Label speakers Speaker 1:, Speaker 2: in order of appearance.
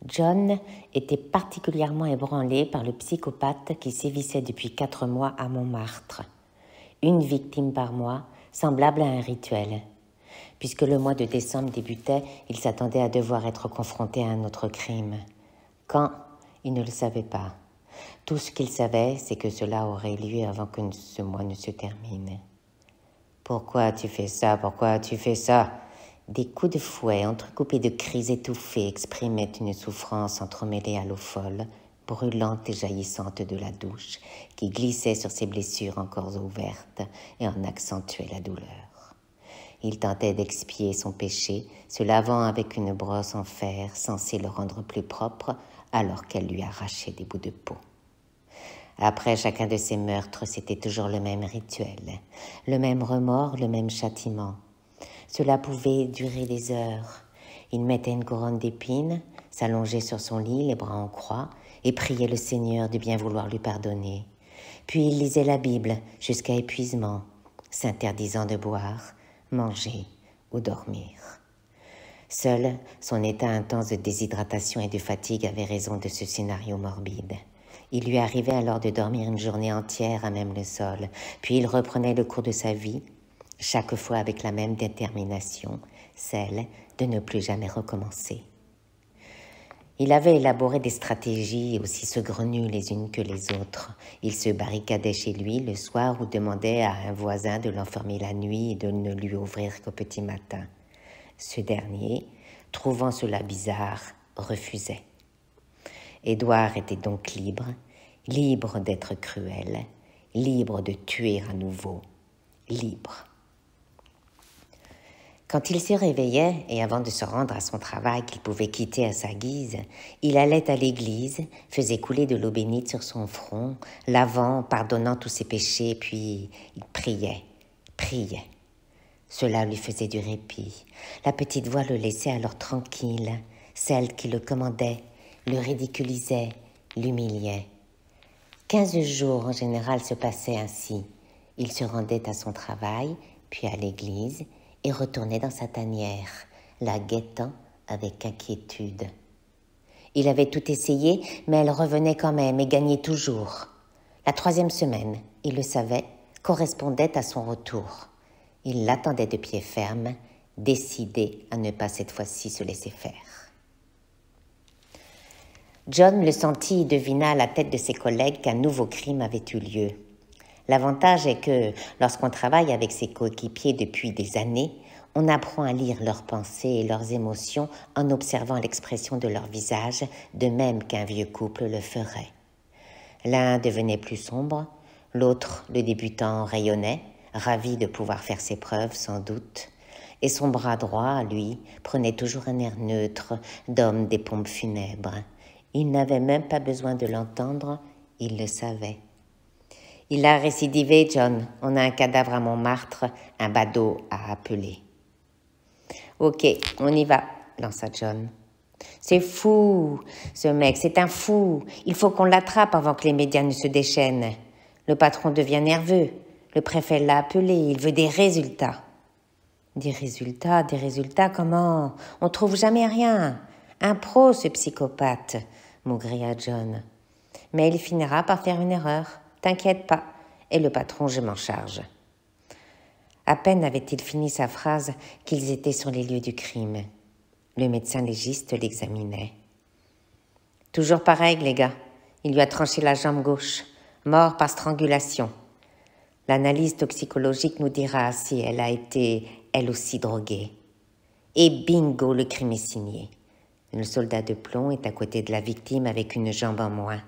Speaker 1: John était particulièrement ébranlé par le psychopathe qui sévissait depuis 4 mois à Montmartre. Une victime par mois, semblable à un rituel. Puisque le mois de décembre débutait, il s'attendait à devoir être confronté à un autre crime. Quand? Il ne le savait pas. Tout ce qu'il savait, c'est que cela aurait lieu avant que ce mois ne se termine. « Pourquoi tu fais ça? Pourquoi tu fais ça ?» Des coups de fouet entrecoupés de cris étouffés exprimaient une souffrance entremêlée à l'eau folle, brûlante et jaillissante de la douche, qui glissait sur ses blessures encore ouvertes et en accentuait la douleur. Il tentait d'expier son péché, se lavant avec une brosse en fer censée le rendre plus propre, alors qu'elle lui arrachait des bouts de peau. Après chacun de ces meurtres, c'était toujours le même rituel, le même remords, le même châtiment. Cela pouvait durer des heures. Il mettait une couronne d'épines, s'allongeait sur son lit, les bras en croix, et priait le Seigneur de bien vouloir lui pardonner. Puis il lisait la Bible jusqu'à épuisement, s'interdisant de boire, manger ou dormir. Seul, son état intense de déshydratation et de fatigue avait raison de ce scénario morbide. Il lui arrivait alors de dormir une journée entière à même le sol, puis il reprenait le cours de sa vie, chaque fois avec la même détermination, celle de ne plus jamais recommencer. Il avait élaboré des stratégies aussi saugrenues les unes que les autres. Il se barricadait chez lui le soir ou demandait à un voisin de l'enfermer la nuit et de ne lui ouvrir qu'au petit matin. Ce dernier, trouvant cela bizarre, refusait. Édouard était donc libre, libre d'être cruel, libre de tuer à nouveau, libre. Quand il se réveillait, et avant de se rendre à son travail qu'il pouvait quitter à sa guise, il allait à l'église, faisait couler de l'eau bénite sur son front, lavant, pardonnant tous ses péchés, puis il priait. Cela lui faisait du répit. La petite voix le laissait alors tranquille, celle qui le commandait, le ridiculisait, l'humiliait. 15 jours en général se passaient ainsi. Il se rendait à son travail, puis à l'église, et retournait dans sa tanière, la guettant avec inquiétude. Il avait tout essayé, mais elle revenait quand même et gagnait toujours. La 3e semaine, il le savait, correspondait à son retour. Il l'attendait de pied ferme, décidé à ne pas cette fois-ci se laisser faire. John le sentit et devina à la tête de ses collègues qu'un nouveau crime avait eu lieu. L'avantage est que, lorsqu'on travaille avec ses coéquipiers depuis des années, on apprend à lire leurs pensées et leurs émotions en observant l'expression de leur visage, de même qu'un vieux couple le ferait. L'un devenait plus sombre, l'autre, le débutant, rayonnait, ravi de pouvoir faire ses preuves sans doute, et son bras droit, lui, prenait toujours un air neutre, d'homme des pompes funèbres. Il n'avait même pas besoin de l'entendre, il le savait. « Il a récidivé, John. On a un cadavre à Montmartre, un badaud à appeler. »« Ok, on y va, » lança John. « C'est fou, ce mec, c'est un fou. Il faut qu'on l'attrape avant que les médias ne se déchaînent. Le patron devient nerveux. Le préfet l'a appelé, il veut des résultats. » Des résultats, comment? On trouve jamais rien. Un pro, ce psychopathe, maugréa John. Mais il finira par faire une erreur. T'inquiète pas. Et le patron, je m'en charge. À peine avait-il fini sa phrase qu'ils étaient sur les lieux du crime. Le médecin légiste l'examinait. Toujours pareil, les gars. Il lui a tranché la jambe gauche. Mort par strangulation. L'analyse toxicologique nous dira si elle a été, elle aussi, droguée. Et bingo, le crime est signé. Le soldat de plomb est à côté de la victime avec une jambe en moins.